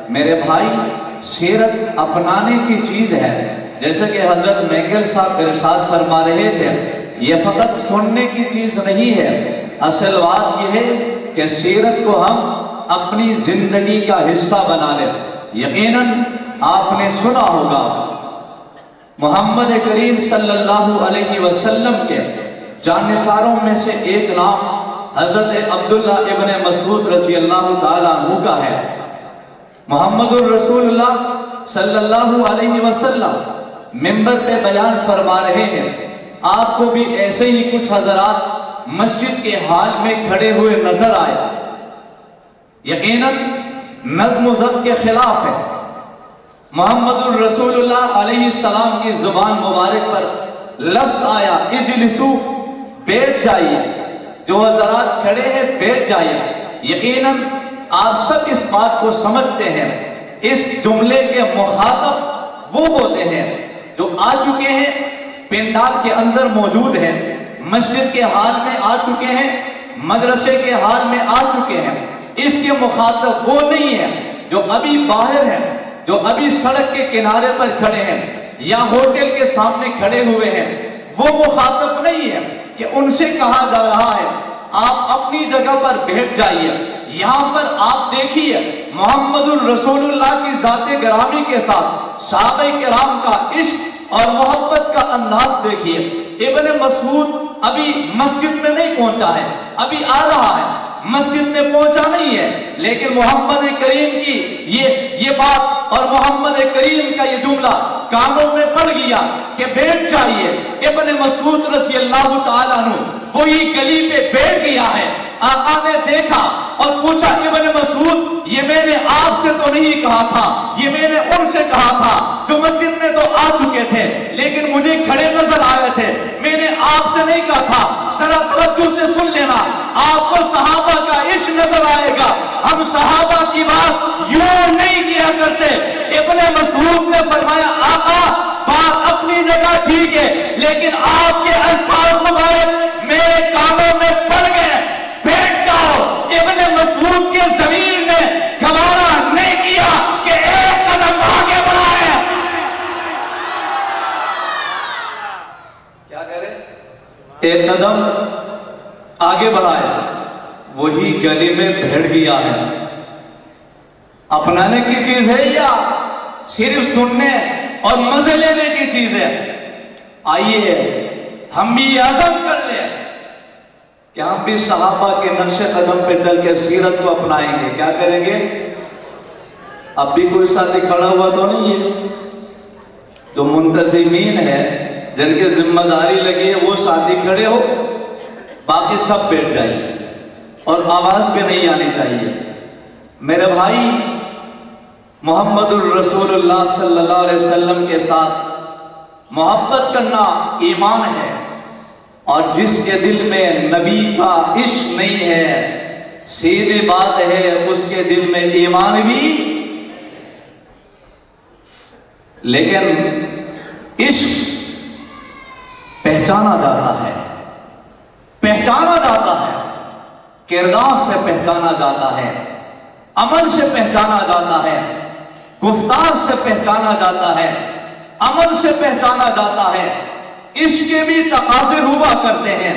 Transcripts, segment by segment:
میرے بھائی سیرت اپنانے کی چیز ہے، جیسے کہ حضرت میگل صاحب ارشاد فرما رہے تھے، یہ فقط سننے کی چیز نہیں ہے، اصل بات یہ ہے کہ سیرت کو ہم اپنی زندگی کا حصہ بنا لیں۔ یقیناً آپ نے سنا ہوگا محمد کریم صلی اللہ علیہ وسلم کے جانثاروں میں سے ایک نام حضرت عبداللہ ابن مسعود رضی اللہ تعالیٰ عنہ کا ہے۔ محمد الرسول اللہ صلی اللہ علیہ وسلم منبر پہ بیان فرما رہے ہیں، آپ کو بھی ایسے ہی کچھ حضرات مسجد کے حال میں کھڑے ہوئے نظر آئے، یقیناً نظم و ضبط کے خلاف ہے۔ محمد الرسول اللہ علیہ السلام کی زبان مبارک پر لفظ آیا اجلسو، بیٹھ جائیے، جو حضرات کھڑے ہیں بیٹھ جائیے۔ یقیناً آپ سب اس بات کو سمجھتے ہیں، اس جملے کے مخاطب وہ ہوتے ہیں جو آ چکے ہیں، پنڈال کے اندر موجود ہیں، مسجد کے حال میں آ چکے ہیں، مدرسے کے حال میں آ چکے ہیں۔ اس کے مخاطب وہ نہیں ہیں جو ابھی باہر ہیں، جو ابھی سڑک کے کنارے پر کھڑے ہیں یا ہوٹل کے سامنے کھڑے ہوئے ہیں، وہ مخاطب نہیں ہے کہ ان سے کہا جا رہا ہے آپ اپنی جگہ پر بیٹھ جائیے۔ یہاں پر آپ دیکھیے محمد الرسول اللہ کی ذات گرامی کے ساتھ صحابہ کرام کا عشق اور محبت کا انداز دیکھیے۔ ابن مسعود ابھی مسجد میں نہیں پہنچا ہے، ابھی آ رہا ہے، مسجد میں پہنچا نہیں ہے، لیکن محمد کریم کی یہ بات اور محمد کریم کا یہ جملہ کانوں میں پڑ گیا کہ بیٹھ جائیے۔ ابن مسعود رضی اللہ تعالیٰ عنہ وہی گلی پہ بیٹھ گیا ہے۔ آقا نے دیکھا اور پوچھا ابن مسعود، یہ میں نے آپ سے تو نہیں کہا تھا، یہ میں نے ان سے کہا تھا جو مسجد میں تو آ چکے تھے لیکن مجھے کھڑے نظر آئے تھے، میں نے آپ سے نہیں کہا تھا۔ ذرا توجہ سے سن لینا، آپ کو صحابہ کا عشق نظر آئے گا۔ ہم صحابہ کی بات یوں نہیں کیا کرتے۔ ابن مسعود نے فرمایا آقا بات اپنی جگہ ٹھیک ہے، لیکن آپ کے الفاظ مبارک میرے کانوں میں پڑ گئے، بیٹھ جاؤ۔ ابن مسعود کے ضمیر نے گوارا نہیں کیا کہ ایک قدم آگے بڑھائے۔ کیا کرے؟ ایک قدم آگے بڑھائے، وہی گلی میں بیٹھ گیا ہے۔ اپنانے کی چیز ہے یا صرف سننے اور مزے لینے کی چیز ہے؟ آئیے ہم بھی عزم کر لیں کہ ہم بھی صحابہ کے نقش قدم پہ چل کے سیرت کو اپنائیں گے۔ کیا کریں گے؟ اب بھی کوئی ساتھی کھڑا ہوا تو نہیں ہے؟ جو منتظمین ہے، جن کے ذمہ داری لگی ہے، وہ ساتھی کھڑے ہو، باقی سب بیٹھ جائیے اور آواز پہ نہیں آنی چاہیے۔ میرے بھائی، محمد الرسول اللہ صلی اللہ علیہ وسلم کے ساتھ محبت کرنا ایمان ہے، اور جس کے دل میں نبی کا عشق نہیں ہے، سیدھی بات ہے اس کے دل میں ایمان بھی۔ لیکن عشق پہچانا جاتا ہے، پہچانا جاتا ہے، کردار سے پہچانا جاتا ہے، عمل سے پہچانا جاتا ہے، گفتار سے پہچانا جاتا ہے، عمل سے پہچانا جاتا ہے۔ عشق کے بھی تقاضے ہوا کرتے ہیں۔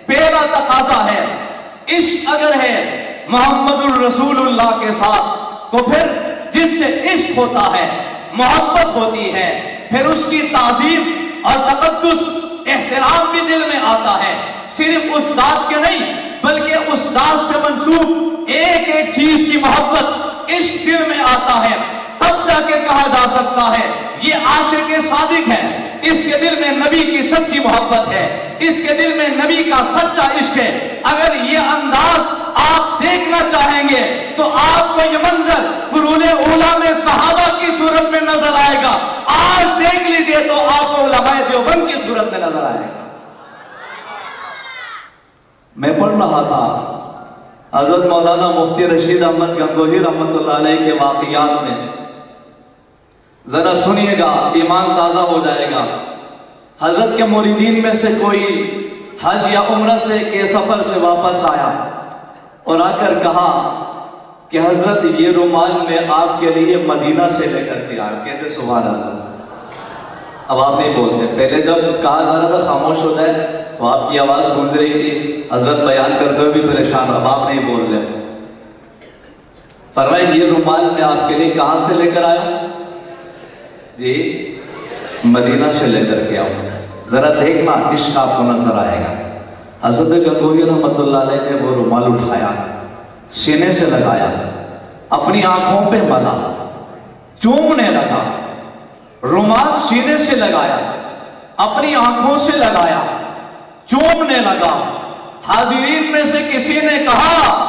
پہلا تقاضا ہے، عشق اگر ہے محمد الرسول اللہ کے ساتھ تو پھر جس سے عشق ہوتا ہے، محبت ہوتی ہے، پھر اس کی تعظیم اور تقدس، احترام بھی دل میں آتا ہے۔ صرف اس ذات کے نہیں بلکہ اس ذات سے منسوب ایک ایک چیز کی محبت عشق دل میں آتا ہے، تب جا کے کہا جا سکتا ہے یہ عاشق صادق ہے، اس کے دل میں نبی کی سچی محبت ہے، اس کے دل میں نبی کا سچا عشق ہے۔ اگر یہ انداز آپ دیکھنا چاہیں گے تو آپ کو یہ منظر قرون اولیٰ میں صحابہ کی صورت میں نظر آئے گا، آج دیکھ لیجئے تو آپ کو علماء دیوبند کی صورت میں نظر آئے گا۔ میں پڑھ رہا تھا حضرت مولانا مفتی رشید احمد گنگوہی رحمت اللہ علیہ کے واقعات میں، ذرا سنیے گا، ایمان تازہ ہو جائے گا۔ حضرت کے مریدین میں سے کوئی حج یا عمرہ سے کے سفر سے واپس آیا اور آ کر کہا کہ حضرت یہ رومال میں آپ کے لیے مدینہ سے لے کر کے آیا. کہتے سبحان اللہ. اب آپ نہیں بولتے. پہلے جب کہا جا رہا تھا خاموش ہو جائے تو آپ کی آواز گونج رہی تھی, حضرت بیان کرتے ہوئے بھی پریشان. اب آپ نہیں بول رہے. فرمائے یہ رومال میں آپ کے لیے کہاں سے لے کر آیا؟ جی مدینہ سے لے کر کے آؤں. ذرا دیکھنا عشق آپ کو نظر آئے گا. حضرت گنگوہی رحمۃ اللہ علیہ نے وہ رومال اٹھایا, سینے سے لگایا, اپنی آنکھوں پہ ملا, چومنے لگا. رومال سینے سے لگایا, اپنی آنکھوں سے لگایا, چومنے لگا. حاضرین میں سے کسی نے کہا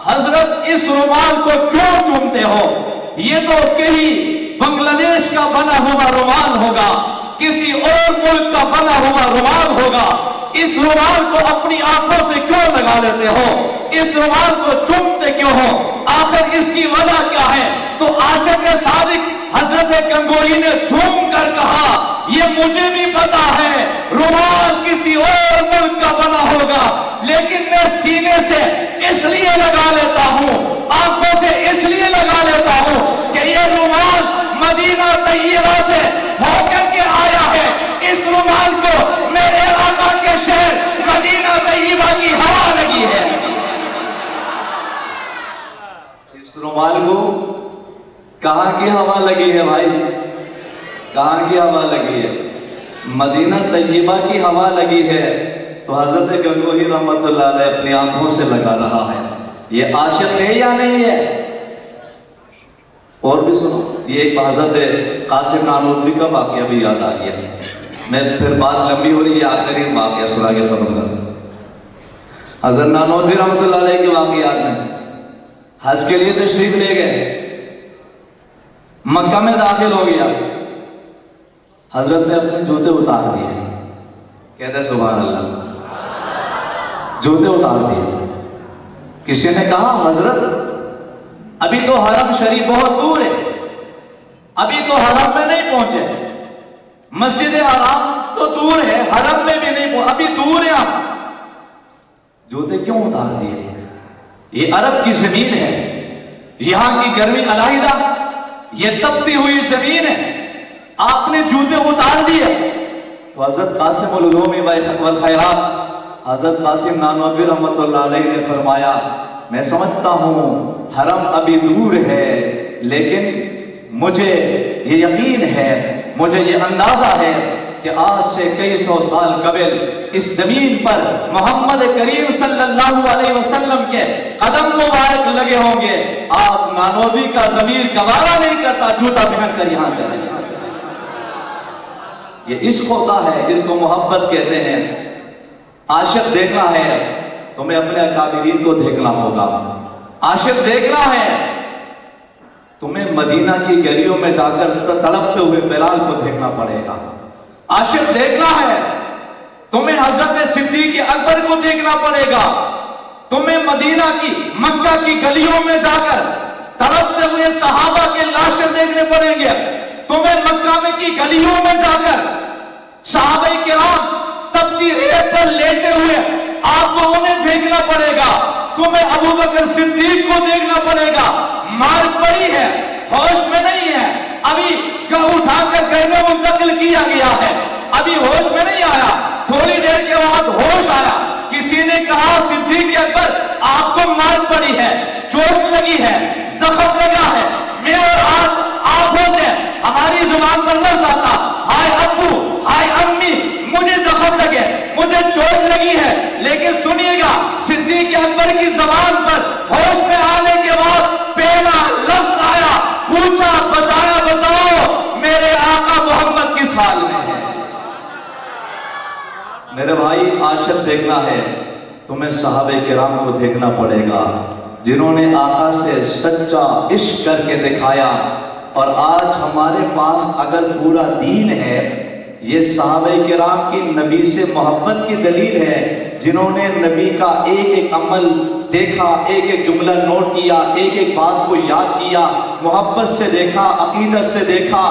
حضرت اس رومال کو کیوں چومتے ہو؟ یہ تو کہیں بنگلہ دیش کا بنا ہوا رومال ہوگا, کسی اور ملک کا بنا ہوا رومال ہوگا. اس رومال کو اپنی آنکھوں سے کیوں لگا لیتے ہو؟ اس رومال کو چومتے کیوں ہو؟ آخر اس کی وجہ کیا ہے؟ تو عاشق صادق حضرت گنگوہی نے جھوم کر کہا یہ مجھے بھی پتا ہے رومال کسی اور ملک کا بنا ہوگا, لیکن میں سینے سے اس لیے لگا لیتا ہوں, آنکھوں سے اس لیے لگا لیتا ہوں کہ یہ رومال مدینہ طیبہ سے ہو کر کے آیا ہے. اس رومال کو میرے آقا کے شہر مدینہ طیبہ کی ہوا لگی ہے. اس رومال کو کہاں کی ہوا لگی ہے بھائی؟ کہاں کی ہوا لگی ہے؟ مدینہ طیبہ کی ہوا لگی ہے. تو حضرت گنگوہی رحمۃ اللہ علیہ اپنی آنکھوں سے لگا رہا ہے. یہ عاشق ہے یا نہیں ہے؟ اور بھی سنو, یہ ایک حضرت قاسم نانوتوی کا واقعہ بھی یاد آ گیا. میں پھر بات لمبی ہو رہی ہے, آخری واقعہ سنا کے ختم کر دوں. حضرت نانوتوی رحمۃ اللہ علیہ کے واقعات میں حج کے لیے تشریف لے گئے, مکہ میں داخل ہو گیا. حضرت نے اپنے جوتے اتار دیے. کہتے سبحان اللہ. جوتے اتار دیے. کسی نے کہا حضرت ابھی تو حرم شریف بہت دور ہے, ابھی تو حرم میں نہیں پہنچے. مسجد حرام تو دور ہے, حرم میں بھی نہیں پہنچے, ابھی دور ہے. آپ جوتے کیوں اتار دیے؟ یہ عرب کی زمین ہے, یہاں کی گرمی علیحدہ, یہ تپتی ہوئی زمین ہے, آپ نے جوتے اتار دیے. تو حضرت قاسم العلوم والخیرات حضرت قاسم نانوتوی رحمۃ اللہ علیہ نے فرمایا میں سمجھتا ہوں حرم ابھی دور ہے, لیکن مجھے یہ یقین ہے, مجھے یہ اندازہ ہے کہ آج سے کئی سو سال قبل اس زمین پر محمد کریم صلی اللہ علیہ وسلم کے قدم مبارک لگے ہوں گے. آج نانوتوی کا ضمیر گوارا نہیں کرتا جوتا پہن کر یہاں چلے. یہ عشق ہوتا ہے, اس کو محبت کہتے ہیں. عاشق دیکھنا ہے تمہیں اپنے اکابرین کو دیکھنا ہوگا. عاشق دیکھنا ہے تمہیں مدینہ کی گلیوں میں جا کر تڑپتے ہوئے بلال کو دیکھنا پڑے گا. عاشق دیکھنا ہے تمہیں حضرت صدیق اکبر کو دیکھنا پڑے گا. تمہیں مدینہ کی مکہ کی گلیوں میں جا کر تڑپتے ہوئے صحابہ کے لاشیں دیکھنے پڑیں گے. تمہیں مکہ میں کی گلیوں میں جا کر صحابہ کرام تپتی ریت پر لیٹے ہوئے آپ کو انہیں دیکھنا پڑے گا. تمہیں ابو بکر صدیق کو دیکھنا پڑے گا. مار پڑی ہے, ہوش میں نہیں ہے, ابھی اٹھا کر گھر میں منتقل کیا گیا ہے, ابھی ہوش میں نہیں آیا, تھوڑی دیر کے بعد ہوش آیا. کسی نے کہا صدیق اکبر آپ کو مار پڑی ہے, چوٹ لگی ہے, زخم لگا ہے. میں اور آج آپ ہوتے ہماری زبان پر لفظ آتا ہائے ابو ہائے امی مجھے زخم لگے, مجھے چوٹ لگی ہے. لیکن سنیے گا صدیق اکبر کی زبان پر ہوش میں آنے کے بعد پہلا لفظ آیا, پوچھا بتایا بتاؤ میرے آقا محمد کس حال میں ہے. میرے بھائی عاشق دیکھنا ہے تمہیں صحابہ کرام کو دیکھنا پڑے گا جنہوں نے آقا سے سچا عشق کر کے دکھایا. اور آج ہمارے پاس اگر پورا دین ہے یہ صحابہ کرام کی نبی سے محبت کی دلیل ہے, جنہوں نے نبی کا ایک ایک عمل دیکھا, ایک ایک جملہ نوٹ کیا, ایک ایک بات کو یاد کیا, محبت سے دیکھا, عقیدت سے دیکھا,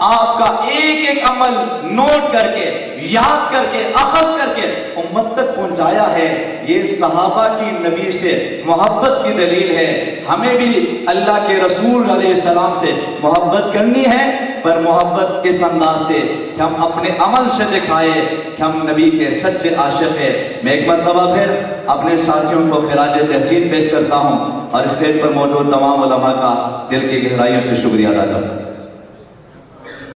آپ کا ایک ایک عمل نوٹ کر کے یاد کر کے اخذ کر کے امت تک پہنچایا ہے. یہ صحابہ کی نبی سے محبت کی دلیل ہے۔ ہمیں بھی اللہ کے رسول علیہ السلام سے محبت کرنی ہے، پر محبت اس انداز سے کہ ہم اپنے عمل سے دکھائے کہ ہم نبی کے سچے عاشق ہیں۔ میں ایک مرتبہ پھر اپنے ساتھیوں کو خراج تحسین پیش کرتا ہوں اور اسٹیج پر موجود تمام علماء کا دل کی گہرائیوں سے شکریہ ادا کرتا ہوں۔